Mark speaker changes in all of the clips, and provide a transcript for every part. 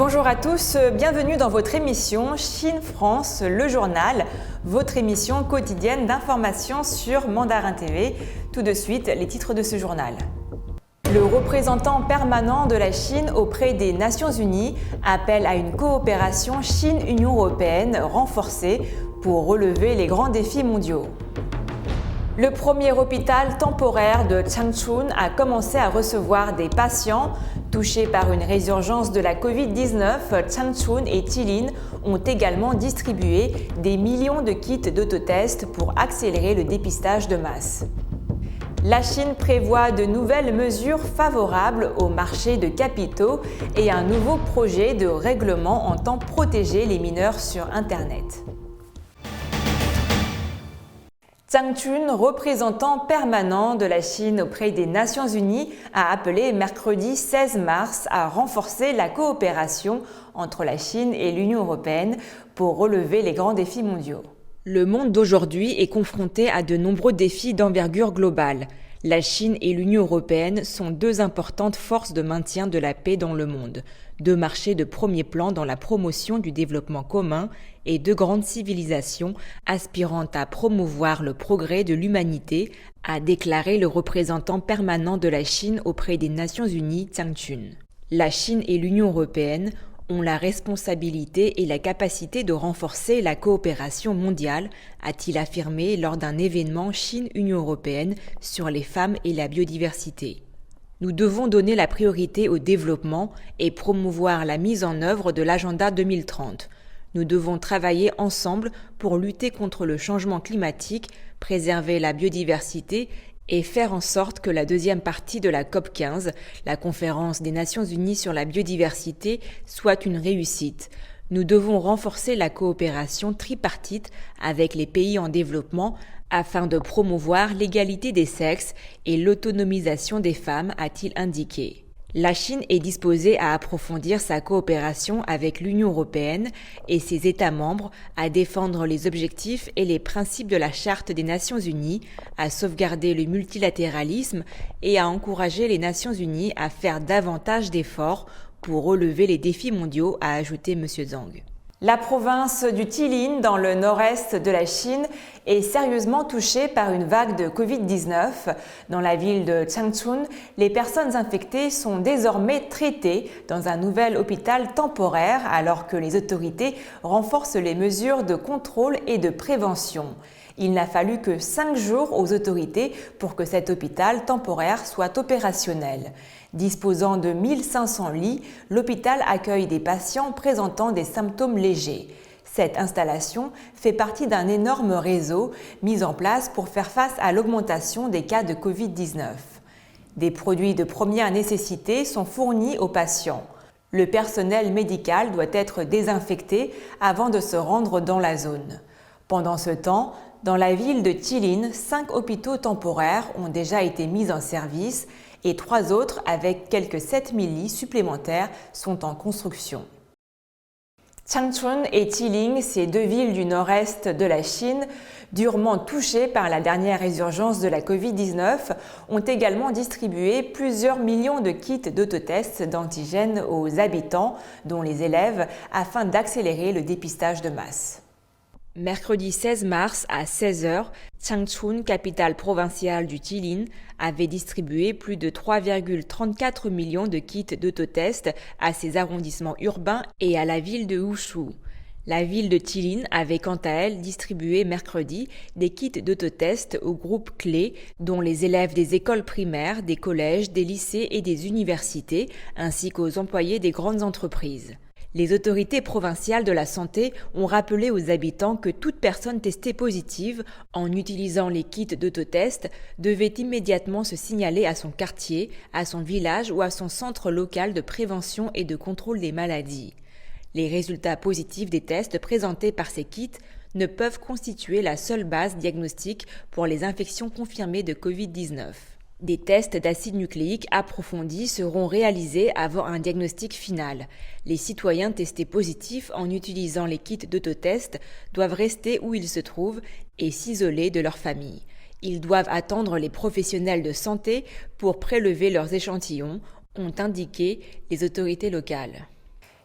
Speaker 1: Bonjour à tous, bienvenue dans votre émission Chine-France, le journal, votre émission quotidienne d'information sur Mandarin TV. Tout de suite, les titres de ce journal. Le représentant permanent de la Chine auprès des Nations Unies appelle à une coopération Chine-Union européenne renforcée pour relever les grands défis mondiaux. Le premier hôpital temporaire de Changchun a commencé à recevoir des patients touchés par une résurgence de la Covid-19. Changchun et Jilin ont également distribué des millions de kits d'autotest pour accélérer le dépistage de masse. La Chine prévoit de nouvelles mesures favorables au marché de capitaux et un nouveau projet de règlement entend protéger les mineurs sur Internet. Zhang Jun, représentant permanent de la Chine auprès des Nations Unies, a appelé mercredi 16 mars à renforcer la coopération entre la Chine et l'Union européenne pour relever les grands défis mondiaux. Le monde d'aujourd'hui est confronté à de nombreux défis d'envergure globale. La Chine et l'Union européenne sont deux importantes forces de maintien de la paix dans le monde, deux marchés de premier plan dans la promotion du développement commun et deux grandes civilisations aspirant à promouvoir le progrès de l'humanité, a déclaré le représentant permanent de la Chine auprès des Nations Unies, Zhang Jun. La Chine et l'Union européenne ont la responsabilité et la capacité de renforcer la coopération mondiale, a-t-il affirmé lors d'un événement Chine-Union européenne sur les femmes et la biodiversité. Nous devons donner la priorité au développement et promouvoir la mise en œuvre de l'agenda 2030. Nous devons travailler ensemble pour lutter contre le changement climatique, préserver la biodiversité et faire en sorte que la deuxième partie de la COP15, la conférence des Nations Unies sur la biodiversité, soit une réussite. Nous devons renforcer la coopération tripartite avec les pays en développement afin de promouvoir l'égalité des sexes et l'autonomisation des femmes, a-t-il indiqué. La Chine est disposée à approfondir sa coopération avec l'Union européenne et ses États membres, à défendre les objectifs et les principes de la Charte des Nations Unies, à sauvegarder le multilatéralisme et à encourager les Nations Unies à faire davantage d'efforts pour relever les défis mondiaux, a ajouté M. Zhang. La province du Jilin, dans le nord-est de la Chine, est sérieusement touchée par une vague de Covid-19. Dans la ville de Changchun, les personnes infectées sont désormais traitées dans un nouvel hôpital temporaire alors que les autorités renforcent les mesures de contrôle et de prévention. Il n'a fallu que 5 jours aux autorités pour que cet hôpital temporaire soit opérationnel. Disposant de 1500 lits, l'hôpital accueille des patients présentant des symptômes légers. Cette installation fait partie d'un énorme réseau mis en place pour faire face à l'augmentation des cas de Covid-19. Des produits de première nécessité sont fournis aux patients. Le personnel médical doit être désinfecté avant de se rendre dans la zone. Pendant ce temps, dans la ville de Jilin, 5 hôpitaux temporaires ont déjà été mis en service et 3 autres, avec quelques 7000 lits supplémentaires, sont en construction. Changchun et Jilin, ces deux villes du nord-est de la Chine, durement touchées par la dernière résurgence de la Covid-19, ont également distribué plusieurs millions de kits d'autotests d'antigènes aux habitants, dont les élèves, afin d'accélérer le dépistage de masse. Mercredi 16 mars à 16h, Changchun, capitale provinciale du Jilin, avait distribué plus de 3,34 millions de kits d'autotests à ses arrondissements urbains et à la ville de Wushu. La ville de Jilin avait quant à elle distribué mercredi des kits d'autotests aux groupes clés, dont les élèves des écoles primaires, des collèges, des lycées et des universités, ainsi qu'aux employés des grandes entreprises. Les autorités provinciales de la santé ont rappelé aux habitants que toute personne testée positive en utilisant les kits d'autotest devait immédiatement se signaler à son quartier, à son village ou à son centre local de prévention et de contrôle des maladies. Les résultats positifs des tests présentés par ces kits ne peuvent constituer la seule base diagnostique pour les infections confirmées de Covid-19. Des tests d'acide nucléique approfondis seront réalisés avant un diagnostic final. Les citoyens testés positifs en utilisant les kits d'autotest doivent rester où ils se trouvent et s'isoler de leur famille. Ils doivent attendre les professionnels de santé pour prélever leurs échantillons, ont indiqué les autorités locales.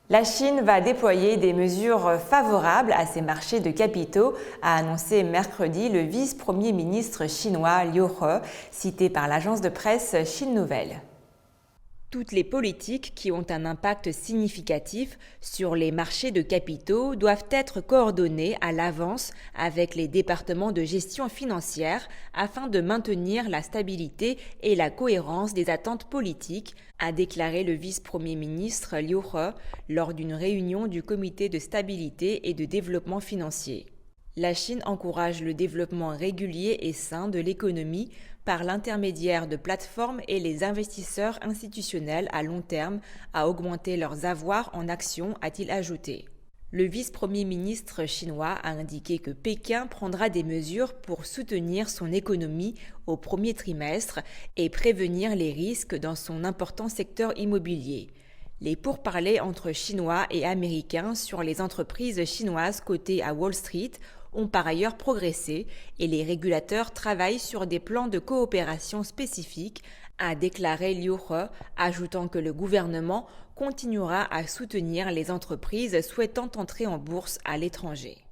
Speaker 1: La Chine va déployer des mesures favorables à ses marchés de capitaux, a annoncé mercredi le vice-premier ministre chinois Liu He, cité par l'agence de presse Chine Nouvelle. Toutes les politiques qui ont un impact significatif sur les marchés de capitaux doivent être coordonnées à l'avance avec les départements de gestion financière afin de maintenir la stabilité et la cohérence des attentes politiques, a déclaré le vice-premier ministre Liu He lors d'une réunion du comité de stabilité et de développement financier. La Chine encourage le développement régulier et sain de l'économie par l'intermédiaire de plateformes et les investisseurs institutionnels à long terme à augmenter leurs avoirs en actions, a-t-il ajouté. Le vice-premier ministre chinois a indiqué que Pékin prendra des mesures pour soutenir son économie au premier trimestre et prévenir les risques dans son important secteur immobilier. Les pourparlers entre Chinois et Américains sur les entreprises chinoises cotées à Wall Street ont par ailleurs progressé et les régulateurs travaillent sur des plans de coopération spécifiques, a déclaré Liu He, ajoutant que le gouvernement continuera à soutenir les entreprises souhaitant entrer en bourse à l'étranger.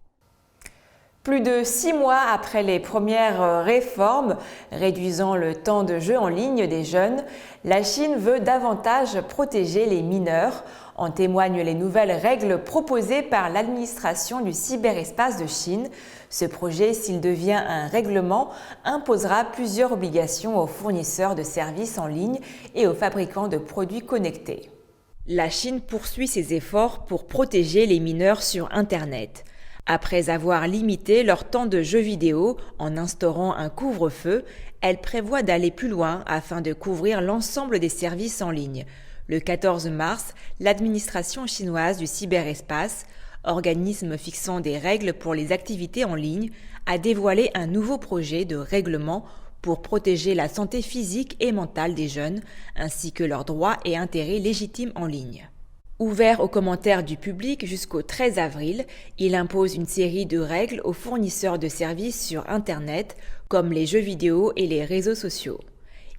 Speaker 1: Plus de 6 mois après les premières réformes réduisant le temps de jeu en ligne des jeunes, la Chine veut davantage protéger les mineurs. En témoignent les nouvelles règles proposées par l'administration du cyberespace de Chine. Ce projet, s'il devient un règlement, imposera plusieurs obligations aux fournisseurs de services en ligne et aux fabricants de produits connectés. La Chine poursuit ses efforts pour protéger les mineurs sur Internet. Après avoir limité leur temps de jeux vidéo en instaurant un couvre-feu, elle prévoit d'aller plus loin afin de couvrir l'ensemble des services en ligne. Le 14 mars, l'administration chinoise du cyberespace, organisme fixant des règles pour les activités en ligne, a dévoilé un nouveau projet de règlement pour protéger la santé physique et mentale des jeunes, ainsi que leurs droits et intérêts légitimes en ligne. Ouvert aux commentaires du public jusqu'au 13 avril, il impose une série de règles aux fournisseurs de services sur Internet, comme les jeux vidéo et les réseaux sociaux.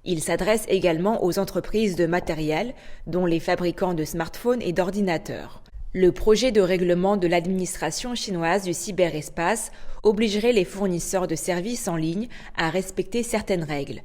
Speaker 1: Il s'adresse également aux entreprises de matériel, dont les fabricants de smartphones et d'ordinateurs. Le projet de règlement de l'administration chinoise du cyberespace obligerait les fournisseurs de services en ligne à respecter certaines règles.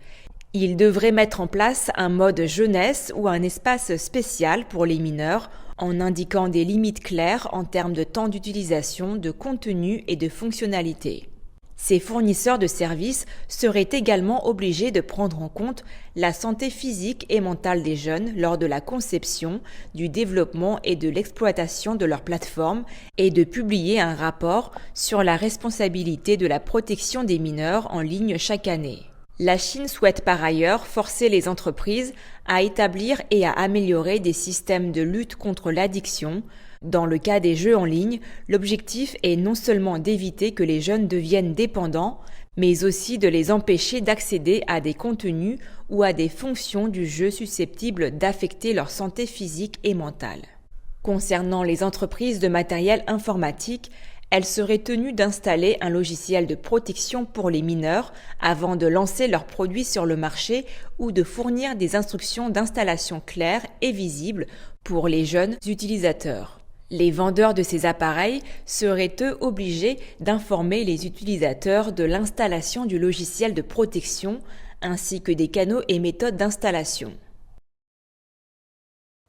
Speaker 1: Il devrait mettre en place un mode jeunesse ou un espace spécial pour les mineurs en indiquant des limites claires en termes de temps d'utilisation, de contenu et de fonctionnalités. Ces fournisseurs de services seraient également obligés de prendre en compte la santé physique et mentale des jeunes lors de la conception, du développement et de l'exploitation de leur plateforme et de publier un rapport sur la responsabilité de la protection des mineurs en ligne chaque année. La Chine souhaite par ailleurs forcer les entreprises à établir et à améliorer des systèmes de lutte contre l'addiction. Dans le cas des jeux en ligne, l'objectif est non seulement d'éviter que les jeunes deviennent dépendants, mais aussi de les empêcher d'accéder à des contenus ou à des fonctions du jeu susceptibles d'affecter leur santé physique et mentale. Concernant les entreprises de matériel informatique, elles seraient tenues d'installer un logiciel de protection pour les mineurs avant de lancer leurs produits sur le marché ou de fournir des instructions d'installation claires et visibles pour les jeunes utilisateurs. Les vendeurs de ces appareils seraient eux obligés d'informer les utilisateurs de l'installation du logiciel de protection ainsi que des canaux et méthodes d'installation.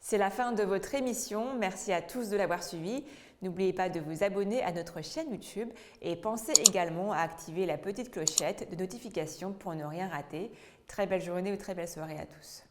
Speaker 1: C'est la fin de votre émission. Merci à tous de l'avoir suivi. N'oubliez pas de vous abonner à notre chaîne YouTube et pensez également à activer la petite clochette de notification pour ne rien rater. Très belle journée ou très belle soirée à tous.